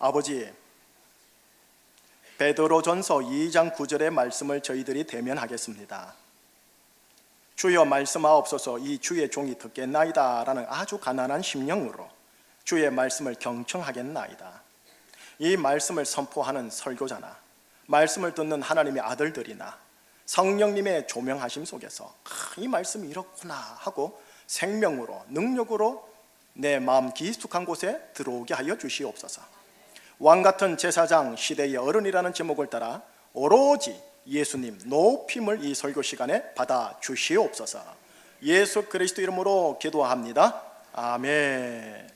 아버지, 베드로전서 2장 9절의 말씀을 저희들이 대면하겠습니다. 주여 말씀하옵소서, 이 주의 종이 듣겠나이다 라는 아주 가난한 심령으로 주의 말씀을 경청하겠나이다. 이 말씀을 선포하는 설교자나 말씀을 듣는 하나님의 아들들이나 성령님의 조명하심 속에서 이 말씀이 이렇구나 하고 생명으로 능력으로 내 마음 깊숙한 곳에 들어오게 하여 주시옵소서. 왕같은 제사장 시대의 어른이라는 제목을 따라 오로지 예수님 높임을 이 설교 시간에 받아 주시옵소서. 예수 그리스도 이름으로 기도합니다. 아멘.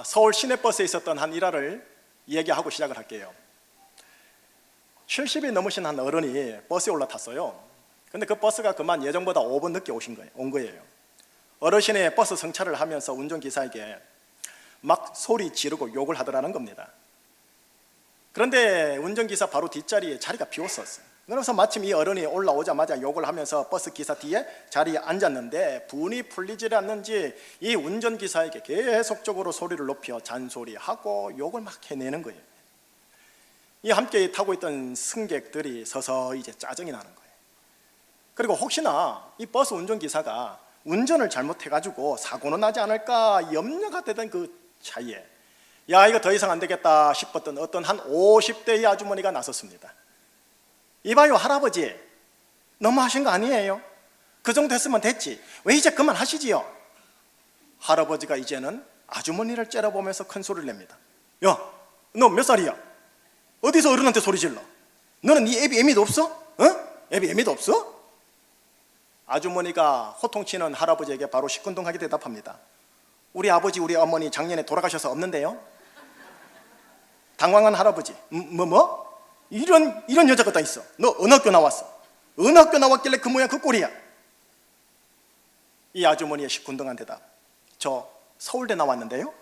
서울 시내버스에 있었던 한 일화를 얘기하고 시작을 할게요. 70이 넘으신 한 어른이 버스에 올라탔어요. 근데 그 버스가 그만 예정보다 5분 늦게 온 거예요. 어르신이 버스 승차를 하면서 운전기사에게 막 소리 지르고 욕을 하더라는 겁니다. 그런데 운전기사 바로 뒷자리에 자리가 비었었어요. 그래서 마침 이 어른이 올라오자마자 욕을 하면서 버스 기사 뒤에 자리에 앉았는데 분이 풀리지 않는지 이 운전기사에게 계속적으로 소리를 높여 잔소리하고 욕을 막 해내는 거예요. 이 함께 타고 있던 승객들이 서서히 이제 짜증이 나는 거예요. 그리고 혹시나 이 버스 운전기사가 운전을 잘못해가지고 사고는 나지 않을까 염려가 되던 그 차이에 야, 이거 더 이상 안 되겠다 싶었던 어떤 한 50대의 아주머니가 나섰습니다. 이봐요 할아버지, 너무 하신 거 아니에요? 그 정도 했으면 됐지, 왜 이제 그만하시지요? 할아버지가 이제는 아주머니를 째려보면서 큰 소리를 냅니다. 야, 너 몇 살이야? 어디서 어른한테 소리 질러? 너는 네 애비도 없어? 애비도 없어? 아주머니가 호통치는 할아버지에게 바로 시큰둥하게 대답합니다. 우리 아버지 우리 어머니 작년에 돌아가셔서 없는데요? 당황한 할아버지, 이런 여자가 다 있어. 너 어느 학교 나왔어? 어느 학교 나왔길래 그 모양 그 꼴이야? 이 아주머니의 시큰둥한 대답, 저 서울대 나왔는데요?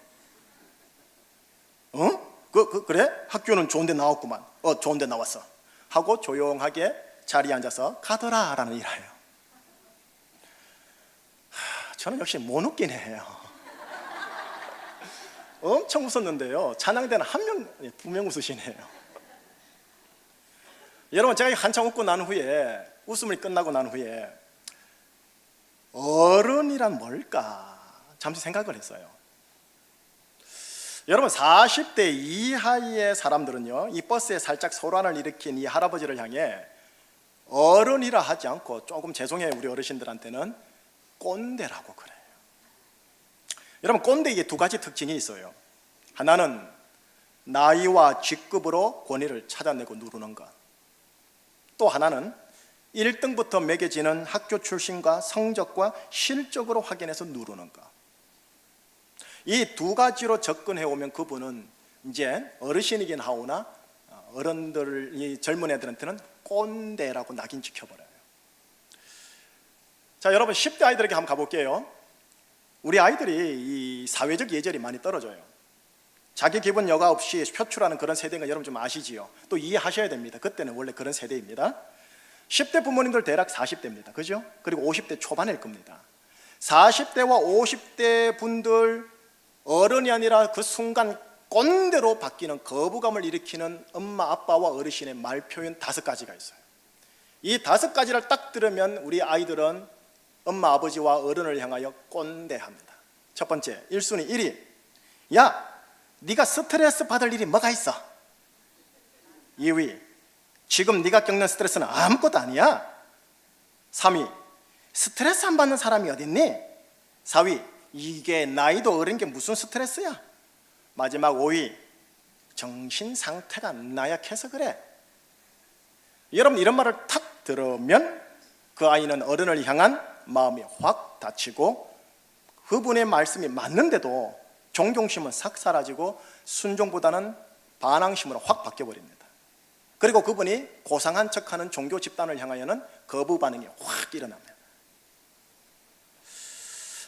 그래? 학교는 좋은데 나왔구만. 좋은데 나왔어 하고 조용하게 자리에 앉아서 가더라 라는 일화예요. 저는 역시 못 웃긴 해요. 엄청 웃었는데요, 찬양대는 두 명 웃으시네요. 여러분, 제가 한참 웃고 난 후에, 웃음이 끝나고 난 후에 어른이란 뭘까 잠시 생각을 했어요. 여러분, 40대 이하의 사람들은요, 이 버스에 살짝 소란을 일으킨 이 할아버지를 향해 어른이라 하지 않고 조금 죄송해요, 우리 어르신들한테는 꼰대라고 그래요. 여러분, 꼰대에게 두 가지 특징이 있어요. 하나는 나이와 직급으로 권위를 찾아내고 누르는 것, 또 하나는 1등부터 매겨지는 학교 출신과 성적과 실적으로 확인해서 누르는 것. 이 두 가지로 접근해 오면 그분은 이제 어르신이긴 하오나 어른들, 이 젊은 애들한테는 꼰대라고 낙인 찍혀버려요. 자, 여러분, 10대 아이들에게 한번 가볼게요. 우리 아이들이 이 사회적 예절이 많이 떨어져요. 자기 기분 여과 없이 표출하는 그런 세대인 거 여러분 좀 아시지요? 또 이해하셔야 됩니다. 그때는 원래 그런 세대입니다. 10대 부모님들 대략 40대입니다. 그죠? 그리고 50대 초반일 겁니다. 40대와 50대 분들, 어른이 아니라 그 순간 꼰대로 바뀌는 거부감을 일으키는 엄마, 아빠와 어르신의 말 표현 5가지가 있어요. 이 5가지를 딱 들으면 우리 아이들은 엄마, 아버지와 어른을 향하여 꼰대합니다. 첫 번째, 1순위 1위, 야, 네가 스트레스 받을 일이 뭐가 있어? 2위, 지금 네가 겪는 스트레스는 아무것도 아니야. 3위, 스트레스 안 받는 사람이 어딨니? 4위, 이게 나이도 어린 게 무슨 스트레스야? 마지막 5위, 정신 상태가 나약해서 그래. 여러분, 이런 말을 탁 들으면 그 아이는 어른을 향한 마음이 확 닫히고 그분의 말씀이 맞는데도 존경심은 싹 사라지고 순종보다는 반항심으로 확 바뀌어버립니다. 그리고 그분이 고상한 척하는 종교 집단을 향하여는 거부 반응이 확 일어납니다.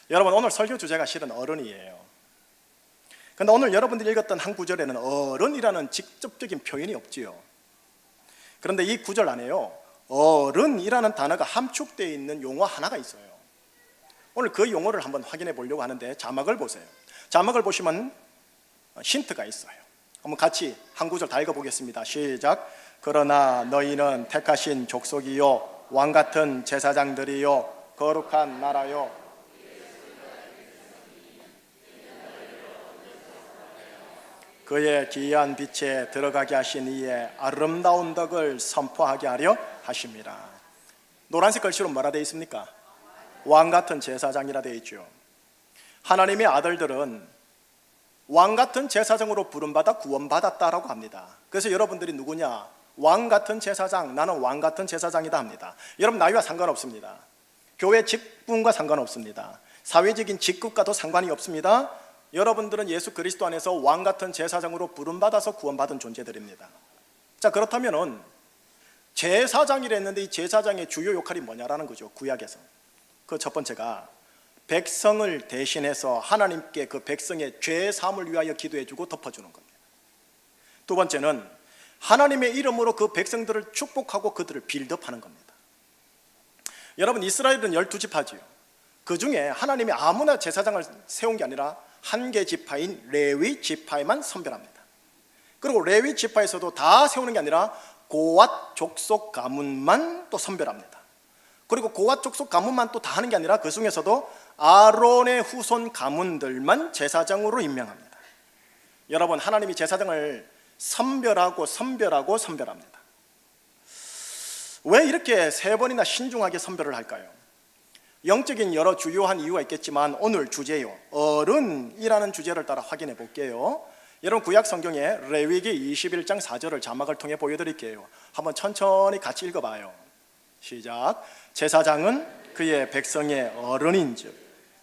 여러분, 오늘 설교 주제가 실은 어른이에요. 그런데 오늘 여러분들이 읽었던 한 구절에는 어른이라는 직접적인 표현이 없지요. 그런데 이 구절 안에요, 어른이라는 단어가 함축되어 있는 용어 하나가 있어요. 오늘 그 용어를 한번 확인해 보려고 하는데 자막을 보세요. 자막을 보시면 힌트가 있어요. 한번 같이 한 구절 다 읽어보겠습니다. 시작. 그러나 너희는 택하신 족속이요 왕같은 제사장들이요 거룩한 나라요 그의 기이한 빛에 들어가게 하신 이의 아름다운 덕을 선포하게 하려 하심이라. 노란색 글씨로 뭐라 되어 있습니까? 왕같은 제사장이라 되어 있죠. 하나님의 아들들은 왕같은 제사장으로 부름받아 구원받았다라고 합니다. 그래서 여러분들이 누구냐? 왕같은 제사장, 나는 왕같은 제사장이다 합니다. 여러분 나이와 상관없습니다. 교회 직분과 상관없습니다. 사회적인 직급과도 상관이 없습니다. 여러분들은 예수 그리스도 안에서 왕같은 제사장으로 부름받아서 구원받은 존재들입니다. 자, 그렇다면은 제사장이라 했는데 이 제사장의 주요 역할이 뭐냐라는 거죠. 구약에서 그 첫 번째가 백성을 대신해서 하나님께 그 백성의 죄 사함을 위하여 기도해주고 덮어주는 겁니다. 두 번째는 하나님의 이름으로 그 백성들을 축복하고 그들을 빌드업하는 겁니다. 여러분 이스라엘은 12지파지요. 그 중에 하나님이 아무나 제사장을 세운 게 아니라 한 개 지파인 레위 지파에만 선별합니다. 그리고 레위 지파에서도 다 세우는 게 아니라 고앗 족속 가문만 또 선별합니다. 그리고 고앗 족속 가문만 또 다 하는 게 아니라 그 중에서도 아론의 후손 가문들만 제사장으로 임명합니다. 여러분 하나님이 제사장을 선별합니다. 왜 이렇게 세 번이나 신중하게 선별을 할까요? 영적인 여러 주요한 이유가 있겠지만 오늘 주제요, 어른이라는 주제를 따라 확인해 볼게요. 여러분 구약 성경에 레위기 21장 4절을 자막을 통해 보여드릴게요. 한번 천천히 같이 읽어봐요. 시작. 제사장은 그의 백성의 어른인즉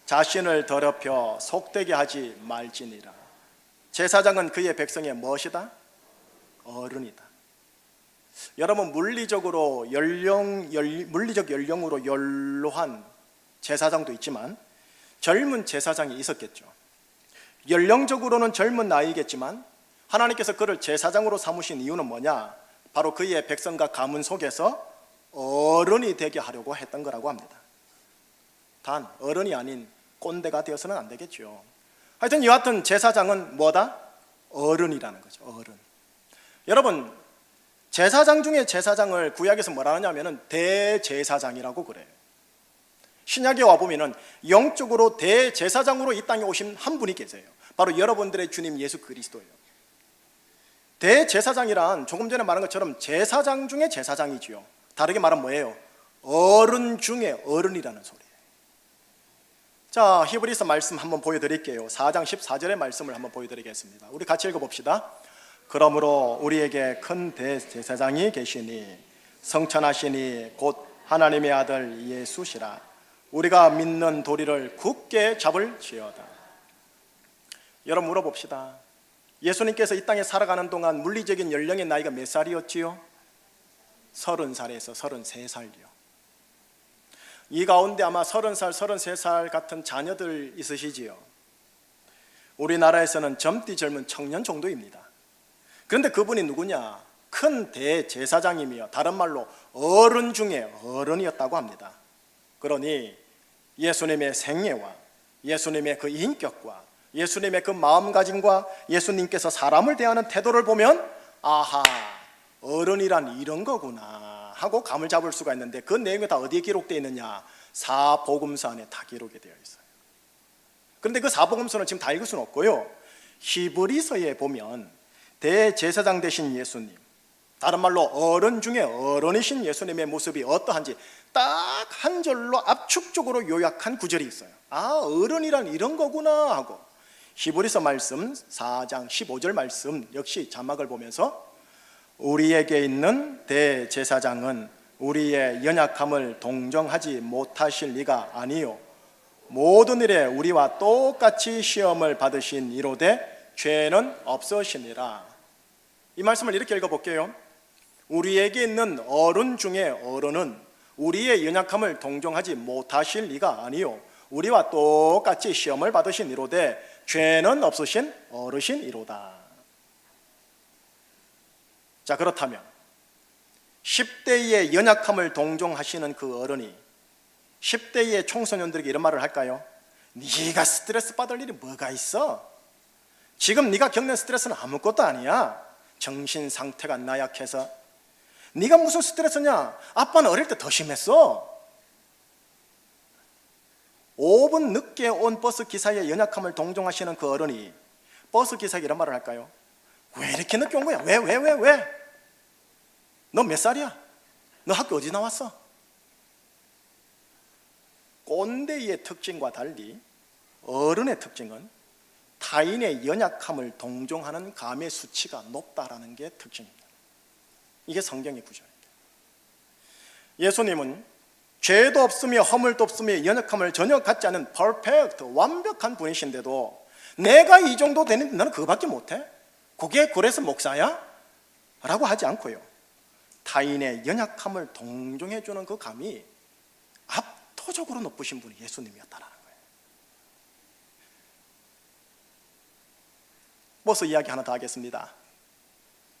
자신을 더럽혀 속되게 하지 말지니라. 제사장은 그의 백성의 무엇이다? 어른이다. 여러분 물리적 연령으로 연로한 제사장도 있지만 젊은 제사장이 있었겠죠. 연령적으로는 젊은 나이겠지만 하나님께서 그를 제사장으로 삼으신 이유는 뭐냐? 바로 그의 백성과 가문 속에서 어른이 되게 하려고 했던 거라고 합니다. 단 어른이 아닌 꼰대가 되어서는 안 되겠죠. 하여튼 여하튼 제사장은 뭐다? 어른이라는 거죠. 어른. 여러분 제사장 중에 제사장을 구약에서 뭐라 하냐면은 대제사장이라고 그래요. 신약에 와보면은 영적으로 대제사장으로 이 땅에 오신 한 분이 계세요. 바로 여러분들의 주님 예수 그리스도예요. 대제사장이란 조금 전에 말한 것처럼 제사장 중에 제사장이지요. 다르게 말하면 뭐예요? 어른 중에 어른이라는 소리예요. 자, 히브리서 말씀 한번 보여드릴게요. 4장 14절의 말씀을 한번 보여드리겠습니다. 우리 같이 읽어봅시다. 그러므로 우리에게 큰 대제사장이 계시니 성천하시니 곧 하나님의 아들 예수시라. 우리가 믿는 도리를 굳게 잡을지어다. 여러분 물어봅시다. 예수님께서 이 땅에 살아가는 동안 물리적인 연령의 나이가 몇 살이었지요? 30살에서 33살이요. 이 가운데 아마 30살, 33살 같은 자녀들 있으시지요. 우리나라에서는 젊디 젊은 청년 정도입니다. 그런데 그분이 누구냐? 큰 대제사장이며 다른 말로 어른 중에 어른이었다고 합니다. 그러니 예수님의 생애와 예수님의 그 인격과 예수님의 그 마음가짐과 예수님께서 사람을 대하는 태도를 보면 아하, 어른이란 이런 거구나 하고 감을 잡을 수가 있는데 그 내용이 다 어디에 기록되어 있느냐? 사복음서 안에 다 기록이 되어 있어요. 그런데 그 사복음서는 지금 다 읽을 수는 없고요. 히브리서에 보면 대제사장 되신 예수님, 다른 말로 어른 중에 어른이신 예수님의 모습이 어떠한지 딱 한 절로 압축적으로 요약한 구절이 있어요. 아, 어른이란 이런 거구나 하고 히브리서 말씀 4장 15절 말씀 역시 자막을 보면서 우리에게 있는 대제사장은 우리의 연약함을 동정하지 못하실 리가 아니요 모든 일에 우리와 똑같이 시험을 받으신 이로되 죄는 없으시니라. 이 말씀을 이렇게 읽어볼게요. 우리에게 있는 어른 중에 어른은 우리의 연약함을 동정하지 못하실 리가 아니요 우리와 똑같이 시험을 받으신 이로되 죄는 없으신 어르신이로다. 자, 그렇다면 10대의 연약함을 동정하시는 그 어른이 10대의 청소년들에게 이런 말을 할까요? 네가 스트레스 받을 일이 뭐가 있어? 지금 네가 겪는 스트레스는 아무것도 아니야. 정신 상태가 나약해서. 네가 무슨 스트레스냐? 아빠는 어릴 때 더 심했어. 5분 늦게 온 버스 기사의 연약함을 동정하시는 그 어른이 버스 기사에게 이런 말을 할까요? 왜 이렇게 늦게 온 거야? 왜? 너 몇 살이야? 너 학교 어디 나왔어? 꼰대의 특징과 달리 어른의 특징은 타인의 연약함을 동정하는 감의 수치가 높다라는 게 특징입니다. 이게 성경의 구조입니다. 예수님은 죄도 없으며 허물도 없으며 연약함을 전혀 갖지 않은 퍼펙트, 완벽한 분이신데도 내가 이 정도 되는데 너는 그거밖에 못해? 그게 그래서 목사야? 라고 하지 않고요, 타인의 연약함을 동정해주는 그 감이 압도적으로 높으신 분이 예수님이었다라는 거예요. 버스 이야기 하나 더 하겠습니다.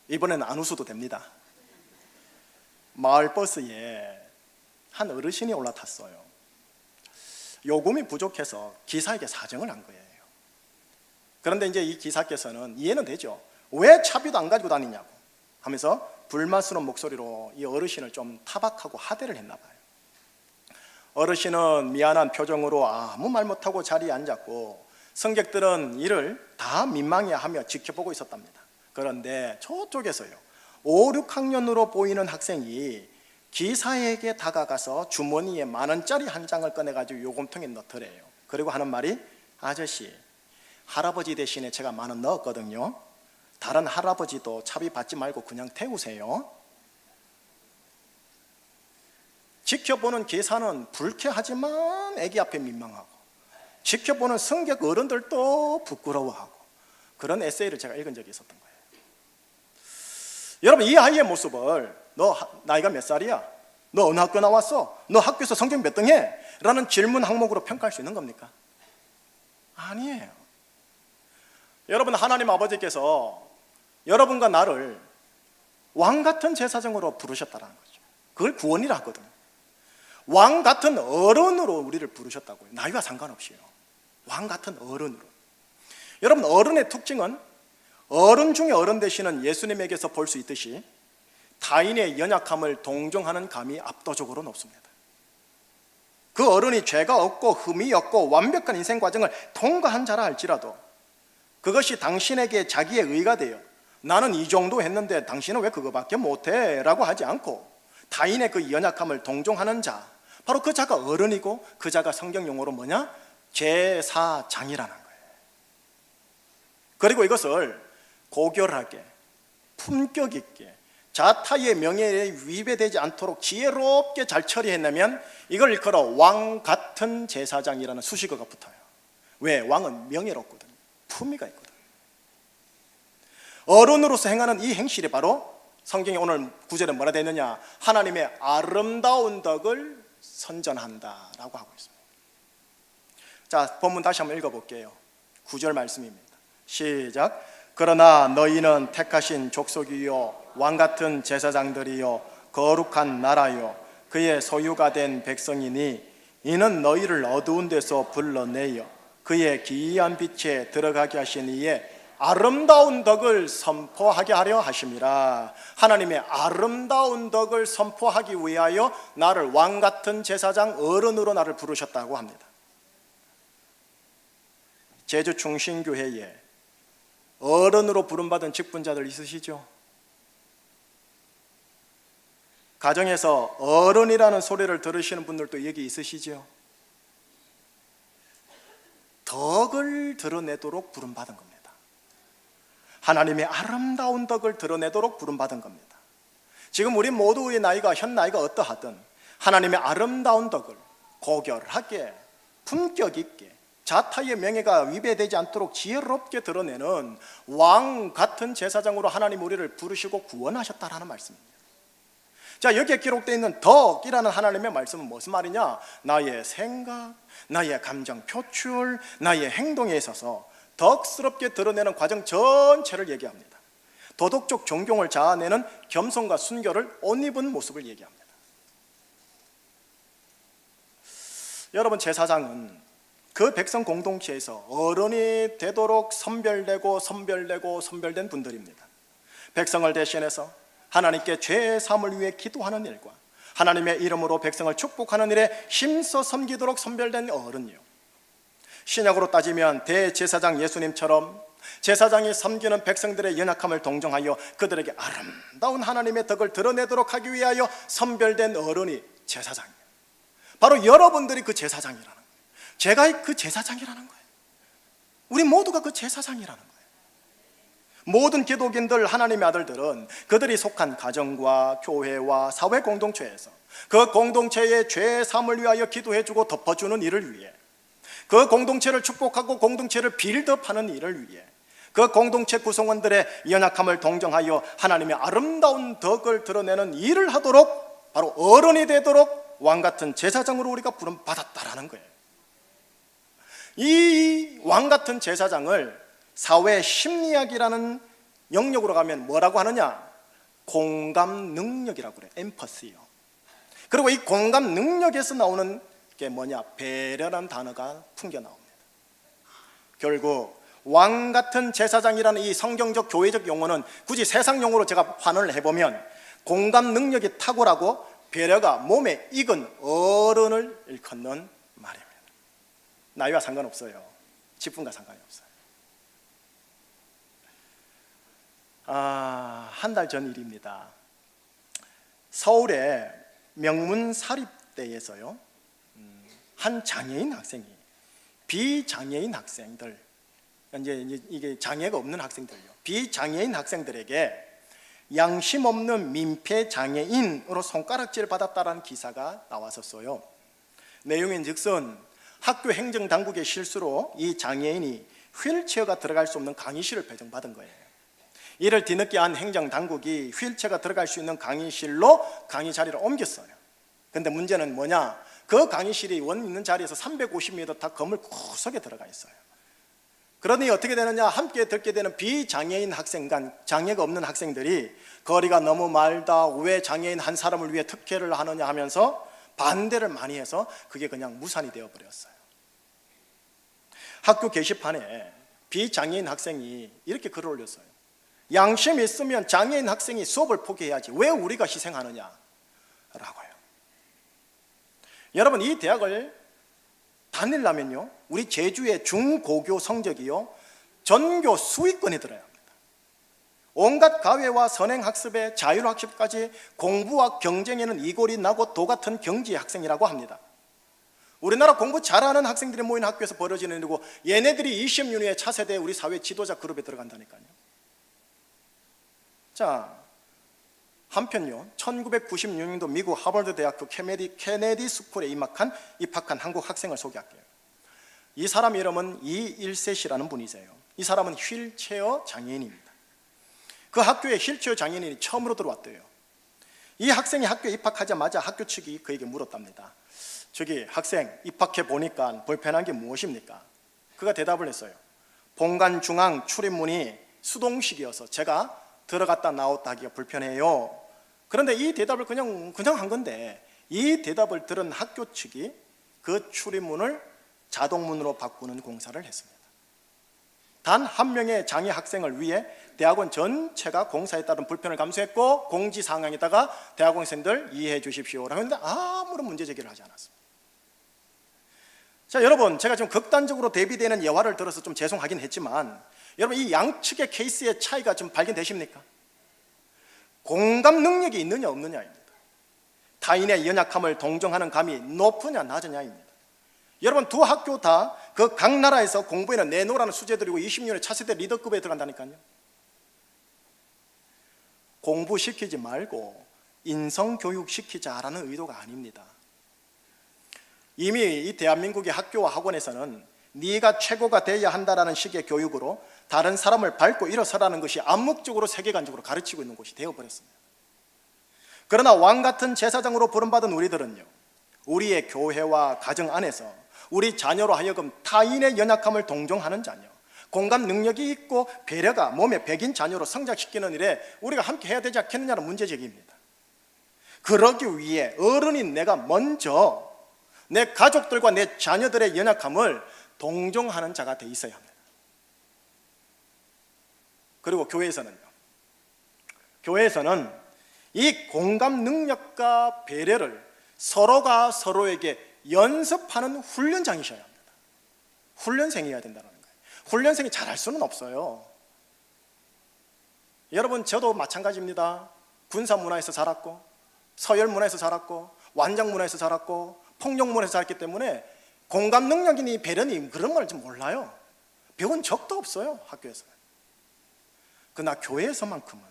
이번에는 안 웃어도 됩니다. 마을 버스에 한 어르신이 올라탔어요. 요금이 부족해서 기사에게 사정을 한 거예요. 그런데 이제 이 기사께서는 이해는 되죠. 왜 차비도 안 가지고 다니냐고 하면서 불만스러운 목소리로 이 어르신을 좀 타박하고 하대를 했나 봐요. 어르신은 미안한 표정으로 아무 말 못하고 자리에 앉았고, 승객들은 이를 다 민망해하며 지켜보고 있었답니다. 그런데 저쪽에서요, 5, 6학년으로 보이는 학생이 기사에게 다가가서 주머니에 10,000원짜리 한 장을 꺼내가지고 요금통에 넣더래요. 그리고 하는 말이, 아저씨, 할아버지 대신에 제가 10,000원 넣었거든요. 다른 할아버지도 차비 받지 말고 그냥 태우세요. 지켜보는 기사는 불쾌하지만 애기 앞에 민망하고, 지켜보는 승객 어른들도 부끄러워하고, 그런 에세이를 제가 읽은 적이 있었던 거예요. 여러분, 이 아이의 모습을 너 나이가 몇 살이야? 너 어느 학교 나왔어? 너 학교에서 성적 몇 등 해? 라는 질문 항목으로 평가할 수 있는 겁니까? 아니에요. 여러분, 하나님 아버지께서 여러분과 나를 왕 같은 제사장으로 부르셨다는 거죠. 그걸 구원이라 하거든요. 왕 같은 어른으로 우리를 부르셨다고요. 나이와 상관없이요. 왕 같은 어른으로. 여러분, 어른의 특징은 어른 중에 어른 되시는 예수님에게서 볼 수 있듯이 타인의 연약함을 동정하는 감이 압도적으로 높습니다. 그 어른이 죄가 없고 흠이 없고 완벽한 인생 과정을 통과한 자라 할지라도 그것이 당신에게 자기의 의가 되어 나는 이 정도 했는데 당신은 왜 그거밖에 못해? 라고 하지 않고 타인의 그 연약함을 동정하는 자, 바로 그 자가 어른이고 그 자가 성경 용어로 뭐냐? 제사장이라는 거예요. 그리고 이것을 고결하게, 품격 있게, 자타의 명예에 위배되지 않도록 지혜롭게 잘 처리했냐면 이걸 일컬어 왕 같은 제사장이라는 수식어가 붙어요. 왜? 왕은 명예롭거든요. 품위가 있거든요. 어른으로서 행하는 이 행실이 바로 성경에 오늘 9절에 뭐라 되어 있느냐? 하나님의 아름다운 덕을 선전한다라고 하고 있습니다. 자, 본문 다시 한번 읽어볼게요. 9절 말씀입니다. 시작. 그러나 너희는 택하신 족속이요 왕같은 제사장들이요 거룩한 나라요 그의 소유가 된 백성이니 이는 너희를 어두운 데서 불러내어 그의 기이한 빛에 들어가게 하신 이에 아름다운 덕을 선포하게 하려 하심이라. 하나님의 아름다운 덕을 선포하기 위하여 나를 왕같은 제사장 어른으로 나를 부르셨다고 합니다. 제주 충신교회에 어른으로 부름받은 직분자들 있으시죠? 가정에서 어른이라는 소리를 들으시는 분들도 여기 있으시죠? 덕을 드러내도록 부름받은 겁니다. 하나님의 아름다운 덕을 드러내도록 부름받은 겁니다. 지금 우리 모두의 나이가 현 나이가 어떠하든 하나님의 아름다운 덕을 고결하게, 품격 있게, 자타의 명예가 위배되지 않도록 지혜롭게 드러내는 왕 같은 제사장으로 하나님 우리를 부르시고 구원하셨다라는 말씀입니다. 자, 여기에 기록되어 있는 덕이라는 하나님의 말씀은 무슨 말이냐? 나의 생각, 나의 감정 표출, 나의 행동에 있어서 덕스럽게 드러내는 과정 전체를 얘기합니다. 도덕적 존경을 자아내는 겸손과 순결을 옷 입은 모습을 얘기합니다. 여러분, 제사장은 그 백성 공동체에서 어른이 되도록 선별된 분들입니다. 백성을 대신해서 하나님께 죄 사함을 위해 기도하는 일과 하나님의 이름으로 백성을 축복하는 일에 힘써 섬기도록 선별된 어른이요, 신약으로 따지면 대제사장 예수님처럼 제사장이 섬기는 백성들의 연약함을 동정하여 그들에게 아름다운 하나님의 덕을 드러내도록 하기 위하여 선별된 어른이 제사장이에요. 바로 여러분들이 그 제사장이라는 거예요. 제가 그 제사장이라는 거예요. 우리 모두가 그 제사장이라는 거예요. 모든 기독인들, 하나님의 아들들은 그들이 속한 가정과 교회와 사회 공동체에서 그 공동체의 죄 사함을 위하여 기도해주고 덮어주는 일을 위해, 그 공동체를 축복하고 공동체를 빌드업하는 일을 위해, 그 공동체 구성원들의 연약함을 동정하여 하나님의 아름다운 덕을 드러내는 일을 하도록 바로 어른이 되도록 왕같은 제사장으로 우리가 부름받았다라는 거예요. 이 왕같은 제사장을 사회 심리학이라는 영역으로 가면 뭐라고 하느냐? 공감 능력이라고 그래요. 엠퍼시요. 그리고 이 공감 능력에서 나오는 게 뭐냐? 배려라는 단어가 풍겨 나옵니다. 결국 왕같은 제사장이라는 이 성경적 교회적 용어는 굳이 세상 용어로 제가 환원을 해보면 공감 능력이 탁월하고 배려가 몸에 익은 어른을 일컫는 말입니다. 나이와 상관없어요. 직분과 상관이 없어요. 한 달 전 일입니다. 서울의 명문사립대에서요, 한 장애인 학생이 비장애인 학생들, 이게 장애가 없는 학생들요, 비장애인 학생들에게 양심 없는 민폐 장애인으로 손가락질 받았다라는 기사가 나왔었어요. 내용인즉슨 학교 행정당국의 실수로 이 장애인이 휠체어가 들어갈 수 없는 강의실을 배정받은 거예요. 이를 뒤늦게 한 행정당국이 휠체어가 들어갈 수 있는 강의실로 강의 자리를 옮겼어요. 근데 문제는 뭐냐? 그 강의실이 원 있는 자리에서 350m 다 건물 구석에 들어가 있어요. 그러니 어떻게 되느냐? 함께 듣게 되는 비장애인 학생간, 장애가 없는 학생들이 거리가 너무 멀다, 왜 장애인 한 사람을 위해 특혜를 하느냐 하면서 반대를 많이 해서 그게 그냥 무산이 되어버렸어요. 학교 게시판에 비장애인 학생이 이렇게 글을 올렸어요. 양심이 있으면 장애인 학생이 수업을 포기해야지 왜 우리가 희생하느냐 라고요. 여러분, 이 대학을 다니려면요, 우리 제주의 중고교 성적이요 전교 수위권에 들어야 합니다. 온갖 가외와 선행학습에 자율학습까지 공부와 경쟁에는 이골이 나고 도 같은 경지의 학생이라고 합니다. 우리나라 공부 잘하는 학생들이 모이는 학교에서 벌어지는 일이고, 얘네들이 20년후에 차세대 우리 사회 지도자 그룹에 들어간다니까요. 자, 한편요, 1996년도 미국 하버드 대학교 케네디 스쿨에 입학한 한국 학생을 소개할게요. 이 사람 이름은 이일세 씨라는 분이세요. 이 사람은 휠체어 장애인입니다. 그 학교에 휠체어 장애인이 처음으로 들어왔대요. 이 학생이 학교에 입학하자마자 학교 측이 그에게 물었답니다. 저기 학생, 입학해 보니까 불편한 게 무엇입니까? 그가 대답을 했어요. 본관 중앙 출입문이 수동식이어서 제가 들어갔다 나왔다 하기가 불편해요. 그런데 이 대답을 그냥 한 건데, 이 대답을 들은 학교 측이 그 출입문을 자동문으로 바꾸는 공사를 했습니다. 단 한 명의 장애 학생을 위해 대학원 전체가 공사에 따른 불편을 감수했고, 공지사항에다가 대학원생들 이해해 주십시오라고 했는데 아무런 문제 제기를 하지 않았습니다. 자, 여러분, 제가 지금 극단적으로 대비되는 예화를 들어서 좀 죄송하긴 했지만, 여러분, 이 양측의 케이스의 차이가 좀 발견되십니까? 공감 능력이 있느냐 없느냐입니다. 타인의 연약함을 동정하는 감이 높으냐 낮으냐입니다. 여러분, 두 학교 다 그 각 나라에서 공부에는 내놓으라는 수재들이고 20년의 차세대 리더급에 들어간다니까요. 공부시키지 말고 인성교육시키자라는 의도가 아닙니다. 이미 이 대한민국의 학교와 학원에서는 네가 최고가 돼야 한다라는 식의 교육으로 다른 사람을 밟고 일어서라는 것이 암묵적으로 세계관적으로 가르치고 있는 곳이 되어버렸습니다. 그러나 왕같은 제사장으로 부름받은 우리들은요, 우리의 교회와 가정 안에서 우리 자녀로 하여금 타인의 연약함을 동정하는 자녀, 공감 능력이 있고 배려가 몸에 배긴 자녀로 성장시키는 일에 우리가 함께 해야 되지 않겠느냐는 문제제기입니다. 그러기 위해 어른인 내가 먼저 내 가족들과 내 자녀들의 연약함을 동정하는 자가 돼 있어야 합니다. 그리고 교회에서는 이 공감 능력과 배려를 서로가 서로에게 연습하는 훈련장이셔야 합니다. 훈련생이어야 된다는 거예요. 훈련생이 잘할 수는 없어요. 여러분, 저도 마찬가지입니다. 군사 문화에서 자랐고, 서열 문화에서 자랐고, 완장 문화에서 자랐고, 폭력 문화에서 자랐기 때문에 공감 능력이니 배려니 그런 걸 좀 몰라요. 배운 적도 없어요, 학교에서. 그러나 교회에서만큼은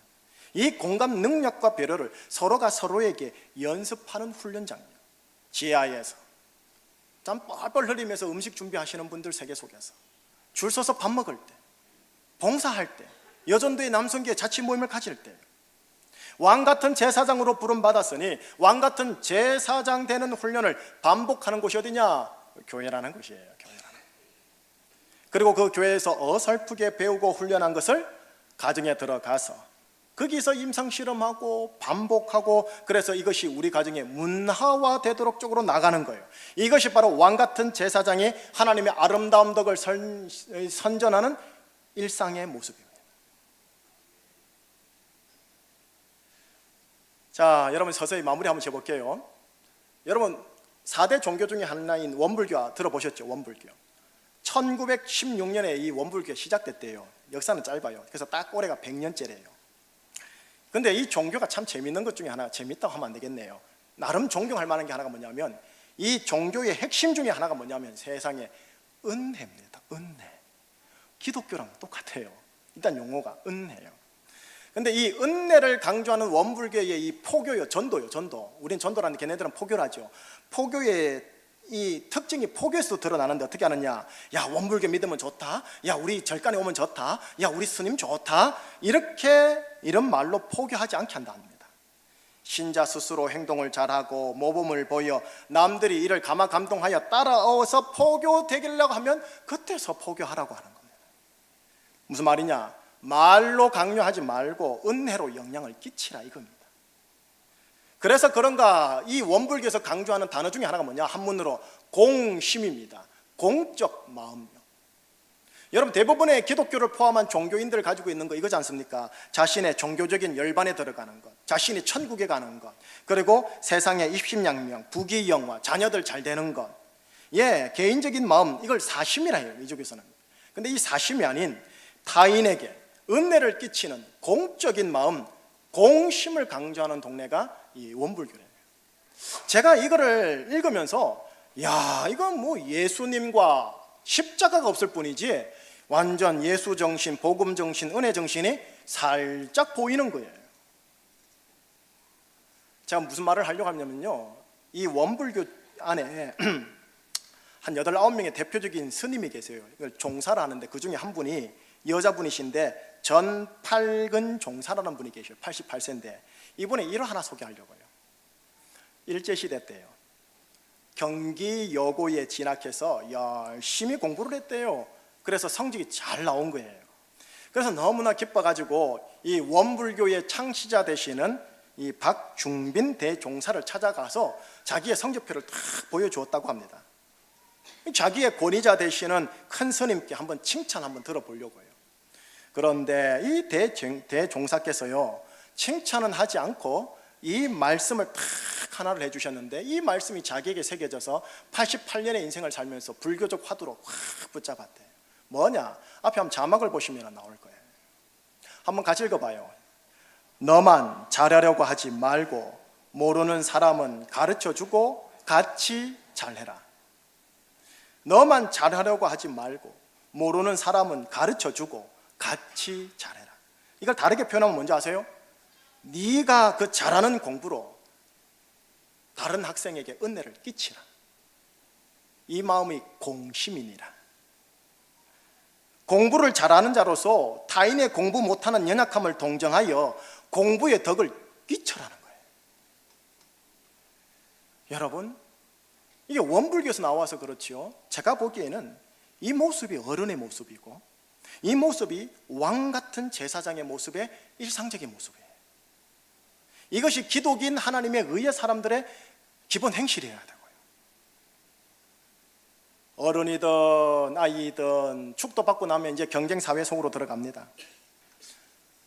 이 공감 능력과 배려를 서로가 서로에게 연습하는 훈련장이에요. 지하에서 땀 뻘뻘 흘리면서 음식 준비하시는 분들 세계 속에서 줄 서서 밥 먹을 때, 봉사할 때, 여전도의 남성교회 자치 모임을 가질 때, 왕같은 제사장으로 부름받았으니 왕같은 제사장 되는 훈련을 반복하는 곳이 어디냐? 교회라는 곳이에요. 교회라는. 그리고 그 교회에서 어설프게 배우고 훈련한 것을 가정에 들어가서 거기서 임상실험하고 반복하고, 그래서 이것이 우리 가정의 문화화되도록 쪽으로 나가는 거예요. 이것이 바로 왕같은 제사장이 하나님의 아름다운 덕을 선전하는 일상의 모습입니다. 자, 여러분 서서히 마무리 한번 해볼게요. 여러분 4대 종교 중에 하나인 원불교 들어보셨죠? 원불교. 1916년에 이 원불교가 시작됐대요. 역사는 짧아요. 그래서 딱 올해가 100년째래요. 근데 이 종교가 참 재밌는 것 중에 하나, 재밌다고 하면 안 되겠네요. 나름 존경할 만한 게 하나가 뭐냐면, 이 종교의 핵심 중에 하나가 뭐냐면 세상에 은혜입니다. 은혜. 기독교랑 똑같아요. 일단 용어가 은혜예요. 근데 이 은혜를 강조하는 원불교의 이 포교요, 전도요, 전도. 우린 전도라는데 걔네들은 포교라죠. 포교의 이 특징이 포교에서도 드러나는데 어떻게 하느냐? 야, 원불교 믿으면 좋다. 야, 우리 절간에 오면 좋다. 야, 우리 스님 좋다. 이런 말로 포교하지 않게 한다 합니다. 신자 스스로 행동을 잘하고 모범을 보여 남들이 이를 감동하여 따라와서 포교되려고 하면 그때서 포교하라고 하는 겁니다. 무슨 말이냐? 말로 강요하지 말고 은혜로 영향을 끼치라 이겁니다. 그래서 그런가 이 원불교에서 강조하는 단어 중에 하나가 뭐냐? 한문으로 공심입니다. 공적 마음요. 여러분 대부분의 기독교를 포함한 종교인들을 가지고 있는 거 이거지 않습니까? 자신의 종교적인 열반에 들어가는 것, 자신이 천국에 가는 것, 그리고 세상의 입신양명, 부귀영화, 자녀들 잘 되는 것, 예, 개인적인 마음, 이걸 사심이라 해요, 이쪽에서는. 근데 이 사심이 아닌 타인에게 은혜를 끼치는 공적인 마음, 공심을 강조하는 동네가 이 원불교래요. 제가 이거를 읽으면서 야, 이건 뭐 예수님과 십자가가 없을 뿐이지 완전 예수 정신, 복음 정신, 은혜 정신이 살짝 보이는 거예요. 제가 무슨 말을 하려고 하냐면요, 이 원불교 안에 한 8, 9명의 대표적인 스님이 계세요. 이걸 종사를 하는데 그 중에 한 분이 여자분이신데 전팔근 종사라는 분이 계셔요. 88세인데 이분의 일화 하나 소개하려고요. 일제시대 때요, 경기 여고에 진학해서 열심히 공부를 했대요. 그래서 성적이 잘 나온 거예요. 그래서 너무나 기뻐가지고 이 원불교의 창시자 되시는 이 박중빈 대종사를 찾아가서 자기의 성적표를 딱 보여주었다고 합니다. 자기의 권위자 되시는 큰 스님께 한번 칭찬 한번 들어보려고요. 그런데 이 대종사께서요, 칭찬은 하지 않고 이 말씀을 탁 하나를 해주셨는데, 이 말씀이 자기에게 새겨져서 88년의 인생을 살면서 불교적 화두로 확 붙잡았대. 뭐냐? 앞에 한번 자막을 보시면 나올 거예요. 한번 같이 읽어봐요. 너만 잘하려고 하지 말고 모르는 사람은 가르쳐주고 같이 잘해라. 너만 잘하려고 하지 말고 모르는 사람은 가르쳐주고 같이 잘해라. 이걸 다르게 표현하면 뭔지 아세요? 네가 그 잘하는 공부로 다른 학생에게 은혜를 끼치라. 이 마음이 공심이니라. 공부를 잘하는 자로서 타인의 공부 못하는 연약함을 동정하여 공부의 덕을 끼쳐라는 거예요. 여러분, 이게 원불교에서 나와서 그렇지요, 제가 보기에는 이 모습이 어른의 모습이고 이 모습이 왕같은 제사장의 모습의 일상적인 모습이에요. 이것이 기독인 하나님의 의의 사람들의 기본 행실이어야 되고요. 어른이든 아이든 축도받고 나면 이제 경쟁사회 속으로 들어갑니다.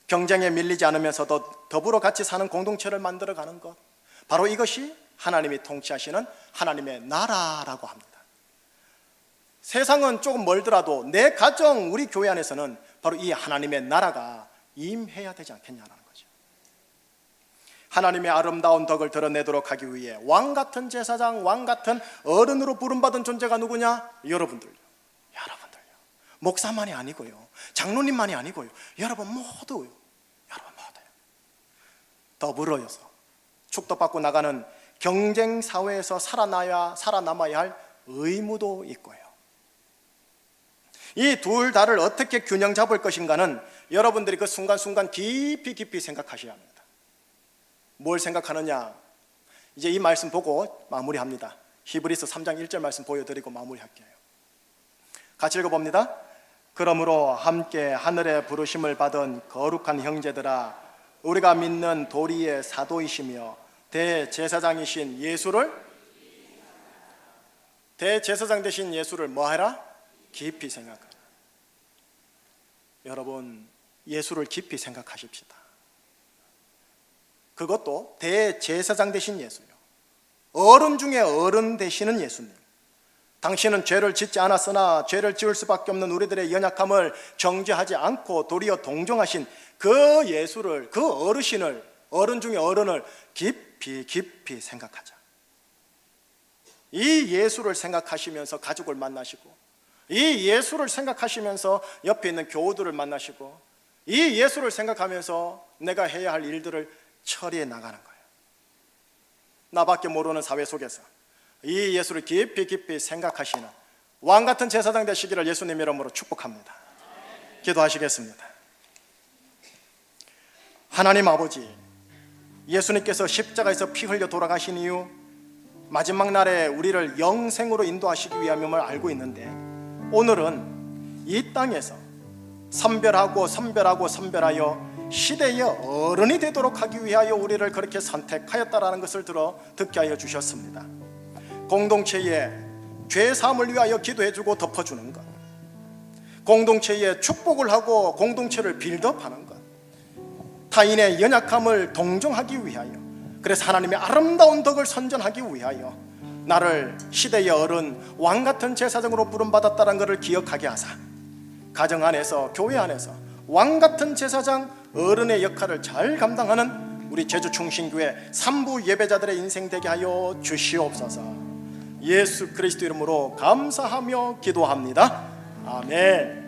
경쟁에 밀리지 않으면서도 더불어 같이 사는 공동체를 만들어가는 것, 바로 이것이 하나님이 통치하시는 하나님의 나라라고 합니다. 세상은 조금 멀더라도 내 가정, 우리 교회 안에서는 바로 이 하나님의 나라가 임해야 되지 않겠냐라는 거죠. 하나님의 아름다운 덕을 드러내도록 하기 위해 왕같은 제사장, 왕같은 어른으로 부름받은 존재가 누구냐? 여러분들요. 목사만이 아니고요, 장로님만이 아니고요, 여러분 모두요. 더불어서 축복받고 나가는 경쟁 사회에서 살아남아야 할 의무도 있고요. 이 둘 다를 어떻게 균형 잡을 것인가는 여러분들이 그 순간순간 깊이 생각하셔야 합니다. 뭘 생각하느냐? 이제 이 말씀 보고 마무리합니다. 히브리서 3장 1절 말씀 보여드리고 마무리할게요. 같이 읽어봅니다. 그러므로 함께 하늘의 부르심을 받은 거룩한 형제들아, 우리가 믿는 도리의 사도이시며 대제사장 되신 예수를 뭐하라? 깊이 생각하라. 여러분, 예수를 깊이 생각하십시다. 그것도 대제사장 되신 예수요, 어른 중에 어른 되시는 예수님. 당신은 죄를 짓지 않았으나 죄를 지을 수밖에 없는 우리들의 연약함을 정죄하지 않고 도리어 동정하신 그 예수를, 그 어르신을, 어른 중에 어른을 깊이 생각하자. 이 예수를 생각하시면서 가족을 만나시고, 이 예수를 생각하시면서 옆에 있는 교우들을 만나시고, 이 예수를 생각하면서 내가 해야 할 일들을 처리해 나가는 거예요. 나밖에 모르는 사회 속에서 이 예수를 깊이 생각하시는 왕같은 제사장 되시기를 예수님 이름으로 축복합니다. 기도하시겠습니다. 하나님 아버지, 예수님께서 십자가에서 피 흘려 돌아가신 이후 마지막 날에 우리를 영생으로 인도하시기 위함임을 알고 있는데, 오늘은 이 땅에서 선별하여 시대의 어른이 되도록 하기 위하여 우리를 그렇게 선택하였다라는 것을 듣게 하여 주셨습니다. 공동체의 죄사함을 위하여 기도해주고 덮어주는 것, 공동체에 축복을 하고 공동체를 빌드업하는 것, 타인의 연약함을 동정하기 위하여, 그래서 하나님의 아름다운 덕을 선전하기 위하여 나를 시대의 어른, 왕같은 제사장으로 부름받았다는 것을 기억하게 하사, 가정 안에서, 교회 안에서 왕같은 제사장, 어른의 역할을 잘 감당하는 우리 제주충신교회 산부 예배자들의 인생 되게 하여 주시옵소서. 예수 그리스도 이름으로 감사하며 기도합니다. 아멘.